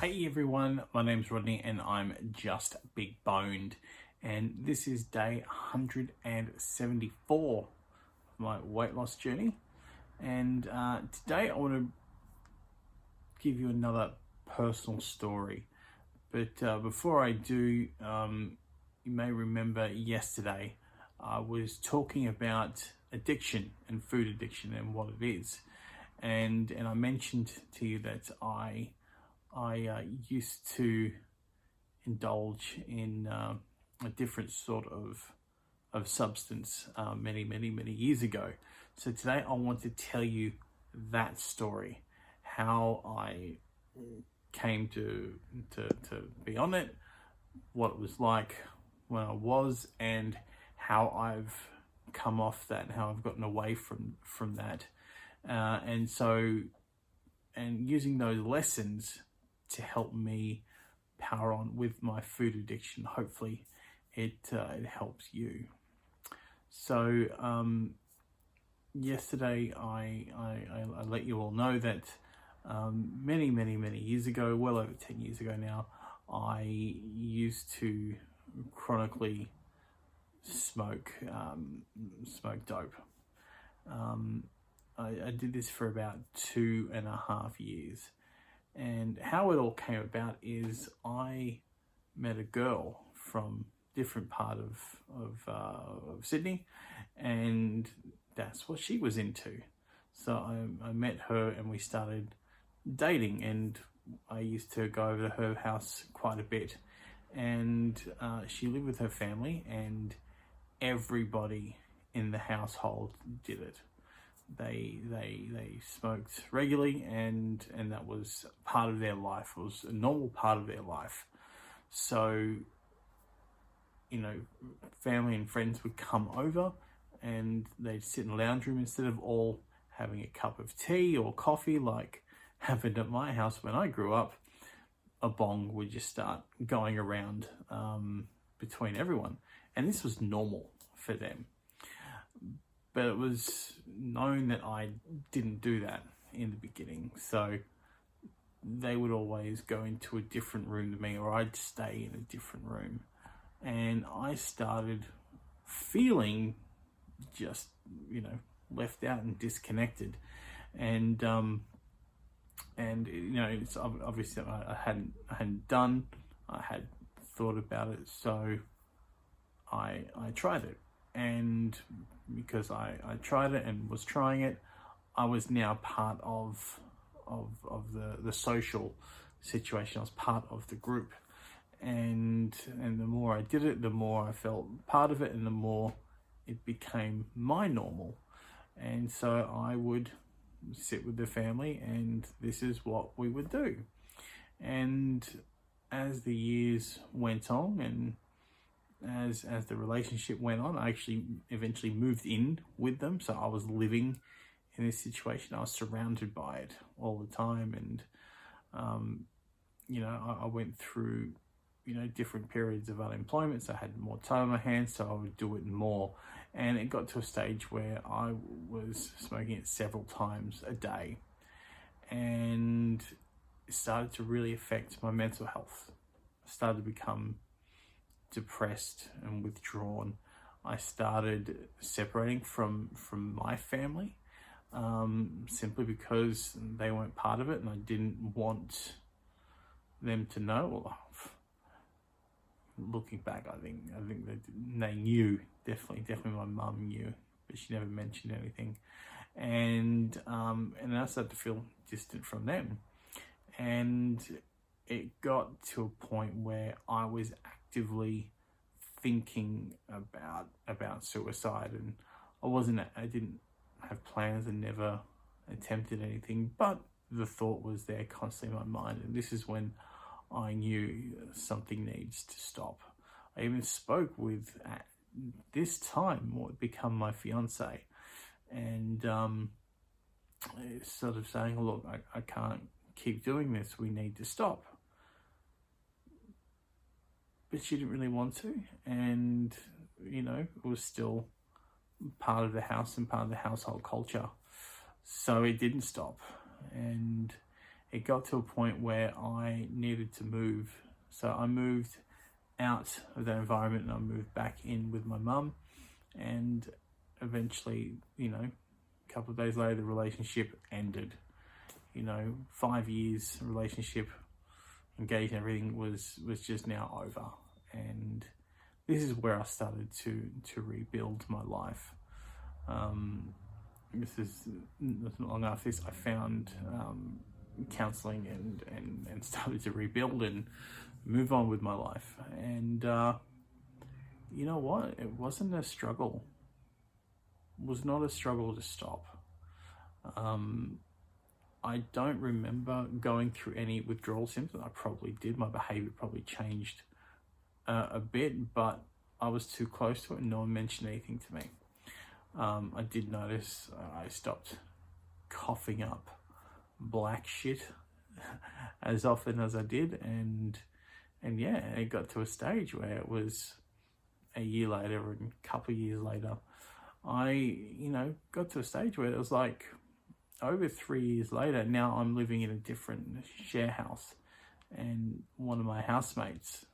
Hey everyone, my name's Rodney and I'm just big boned, and this is day 174 of my weight loss journey. And today I want to give you another personal story. But before I do, you may remember yesterday I was talking about addiction and food addiction and what it is. And I mentioned to you that I used to indulge in a different sort of substance many years ago. So today I want to tell you that story, how I came to be on it, what it was like when I was, and how I've come off that and how I've gotten away from that. And using those lessons to help me power on with my food addiction. Hopefully it helps you. So yesterday I let you all know that many years ago, well over 10 years ago now, I used to chronically smoke dope. I did this for about 2.5 years. And how it all came about is I met a girl from different part of Sydney, and that's what she was into. So I met her and we started dating, and I used to go over to her house quite a bit. And she lived with her family, and everybody in the household did it. They smoked regularly, and that was part of their life. It was a normal part of their life. So, you know, family and friends would come over and they'd sit in the lounge room. Instead of all having a cup of tea or coffee like happened at my house when I grew up, a bong would just start going around between everyone. And this was normal for them. But it was known that I didn't do that in the beginning. So they would always go into a different room than me, or I'd stay in a different room. And I started feeling just, left out and disconnected. And it's obviously I hadn't done, I had thought about it. So I tried it. And because I tried it and was trying it, I was now part of the social situation. I was part of the group, and the more I did it, the more I felt part of it, and the more it became my normal. And so I would sit with the family, and this is what we would do. And as the years went on, and as the relationship went on, I actually eventually moved in with them. So I was living in this situation. I was surrounded by it all the time. And, I went through, different periods of unemployment. So I had more time on my hands, so I would do it more. And it got to a stage where I was smoking it several times a day. And it started to really affect my mental health. I started to become depressed and withdrawn. I started separating from my family, simply because they weren't part of it, and I didn't want them to know. Well, looking back, I think they knew. Definitely my mum knew, but she never mentioned anything. And I started to feel distant from them, and it got to a point where I was actively thinking about suicide, and I didn't have plans and never attempted anything, but the thought was there constantly in my mind. And this is when I knew something needs to stop. I even spoke with, at this time, what would become my fiance, and sort of saying, look, I can't keep doing this, we need to stop. But she didn't really want to, and it was still part of the house and part of the household culture, so it didn't stop. And it got to a point where I needed to move. So I moved out of that environment and I moved back in with my mum, and eventually, a couple of days later, the relationship ended. 5 years relationship, engaged and everything was just now over. And this is where I started to rebuild my life. This is not long after this I found counseling and started to rebuild and move on with my life. And you know what? It wasn't a struggle. It was not a struggle to stop. I don't remember going through any withdrawal symptoms. I probably did. My behavior probably changed a bit, but I was too close to it and no one mentioned anything to me. I did notice I stopped coughing up black shit as often as I did, and yeah, it got to a stage where it was a year later and a couple of years later, I got to a stage where it was like over 3 years later, now I'm living in a different share house, and one of my housemates,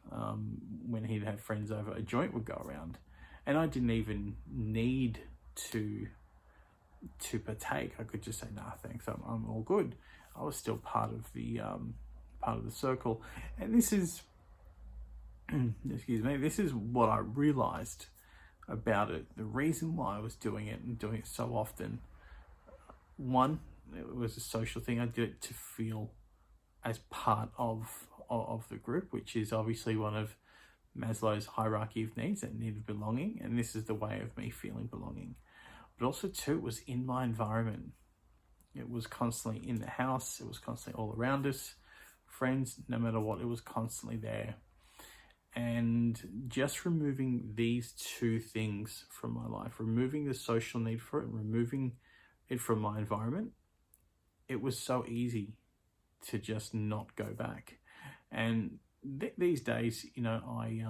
when he'd have friends over, a joint would go around, and I didn't even need to partake. I could just say, nah, thanks, I'm all good. I was still part of the circle. And this is excuse me, this is what I realized about it. The reason why I was doing it and doing it so often, one, it was a social thing. I did it to feel as part of the group, which is obviously one of Maslow's hierarchy of needs, that need of belonging, and this is the way of me feeling belonging. But also too, it was in my environment. It was constantly in the house, it was constantly all around us, friends, no matter what, it was constantly there. And just removing these two things from my life, removing the social need for it and removing it from my environment, it was so easy to just not go back. And these days, I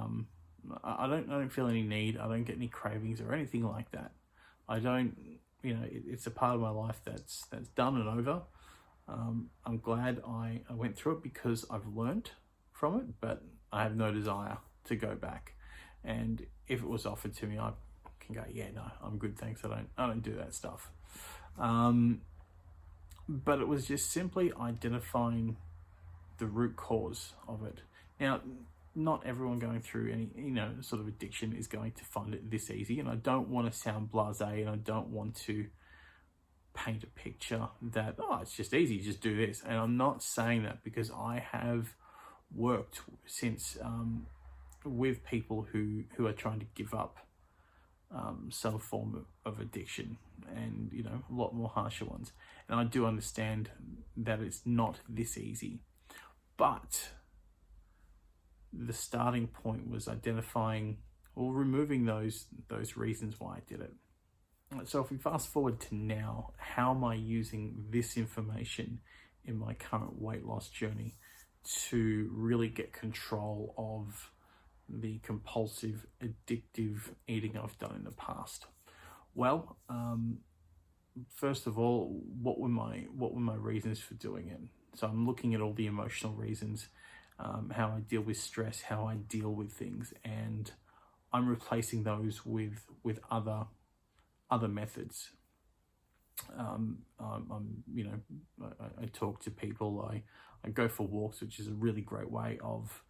don't feel any need. I don't get any cravings or anything like that. I don't, it's a part of my life that's done and over. I'm glad I went through it because I've learned from it, but I have no desire to go back. And if it was offered to me, I can go, yeah, no, I'm good, thanks. I don't do that stuff. But it was just simply identifying the root cause of it. Now, not everyone going through any, sort of addiction is going to find it this easy. And I don't want to sound blasé, and I don't want to paint a picture that, it's just easy, just do this. And I'm not saying that, because I have worked since with people who are trying to give up some form of addiction, and a lot more harsher ones. And I do understand that it's not this easy, but the starting point was identifying or removing those reasons why I did it. So if we fast forward to now, how am I using this information in my current weight loss journey to really get control of the compulsive, addictive eating I've done in the past? Well, first of all, what were my reasons for doing it? So I'm looking at all the emotional reasons, how I deal with stress, how I deal with things, and I'm replacing those with other methods. I talk to people. I go for walks, which is a really great way of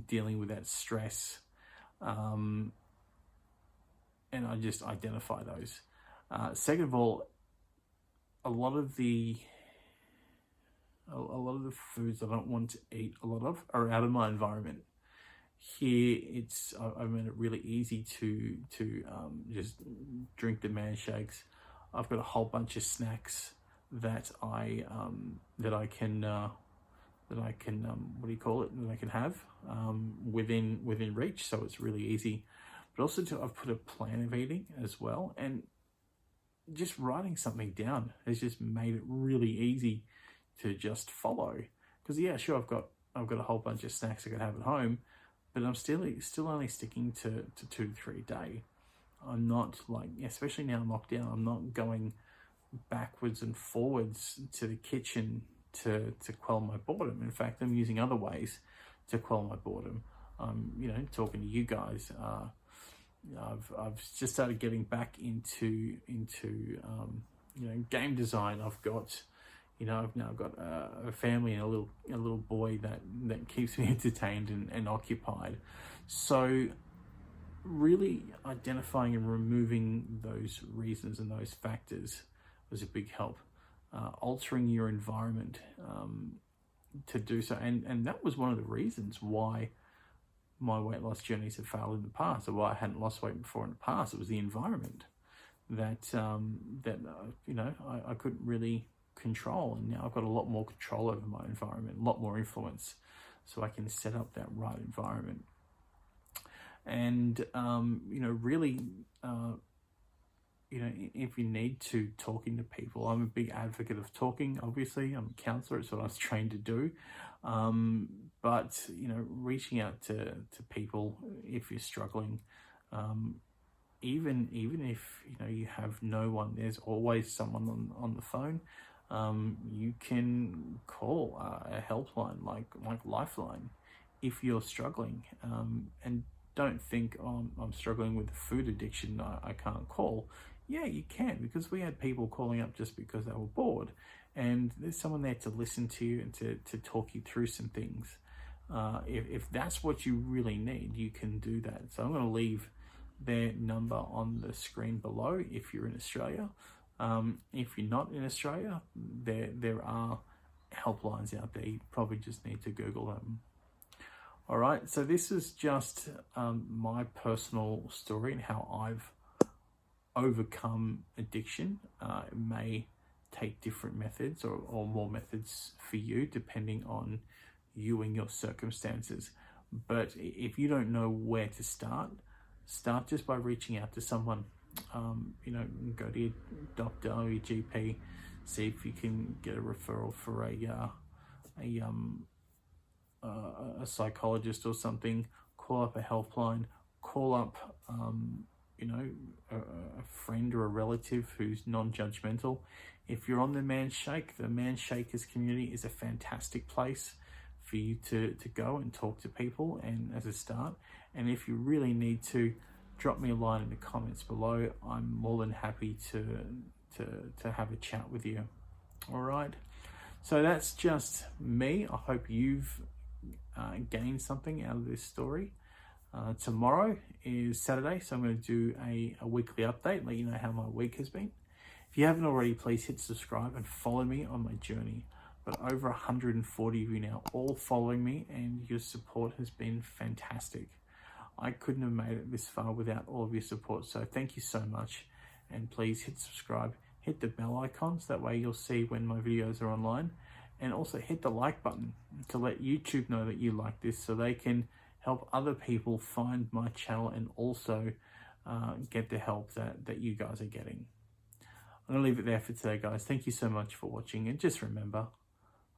dealing with that stress, and I just identify those. Second of all, a lot of the foods I don't want to eat a lot of are out of my environment. Here, I've made it really easy to just drink the man shakes. I've got a whole bunch of snacks that I can have within reach, so it's really easy. But also I've put a plan of eating as well, and just writing something down has just made it really easy to just follow. Because yeah, sure, I've got a whole bunch of snacks I can have at home, but I'm still only sticking to 2 to 3 a day. I'm not especially now in lockdown, I'm not going backwards and forwards to the kitchen to quell my boredom. In fact, I'm using other ways to quell my boredom. You know, talking to you guys. I've just started getting back into you know, game design. I've got, you know, I've now got a family and a little boy that keeps me entertained and occupied. So really identifying and removing those reasons and those factors was a big help. Altering your environment to do so, and that was one of the reasons why my weight loss journeys have failed in the past, or why I hadn't lost weight before in the past. It was the environment that you know, I couldn't really control, and now I've got a lot more control over my environment, a lot more influence, so I can set up that right environment. And you know, really, you know, if you need to, talking to people. I'm a big advocate of talking. Obviously, I'm a counselor. It's what I was trained to do. But you know, reaching out to people if you're struggling, even if you know you have no one, there's always someone on the phone. You can call a helpline like Lifeline if you're struggling, and don't think, oh, I'm struggling with food addiction, I can't call. Yeah, you can, because we had people calling up just because they were bored, and there's someone there to listen to you and to talk you through some things. If that's what you really need, you can do that. So I'm going to leave their number on the screen below if you're in Australia. If you're not in Australia, there are helplines out there. You probably just need to Google them. All right, so this is just my personal story and how I've overcome addiction. It may take different methods or more methods for you, depending on you and your circumstances. But if you don't know where to start just by reaching out to someone. You know, go to your doctor or your GP, see if you can get a referral for a psychologist or something. Call up a helpline, call up you know, a friend or a relative who's non-judgmental. If you're on the Man Shake, the Man Shakers community is a fantastic place for you to go and talk to people, and as a start. And if you really need to, drop me a line in the comments below. I'm more than happy to have a chat with you. All right, so that's just me. I hope you've gained something out of this story. Tomorrow is Saturday, so I'm going to do a weekly update, let you know how my week has been. If you haven't already, please hit subscribe and follow me on my journey. But over 140 of you now all following me, and your support has been fantastic. I couldn't have made it this far without all of your support, so thank you so much. And please hit subscribe, hit the bell icon, so that way you'll see when my videos are online, and also hit the like button to let YouTube know that you like this, so they can help other people find my channel and also get the help that you guys are getting. I'm gonna leave it there for today, guys. Thank you so much for watching, and just remember,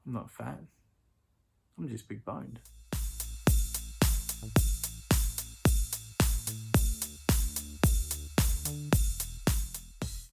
I'm not fat, I'm just big boned.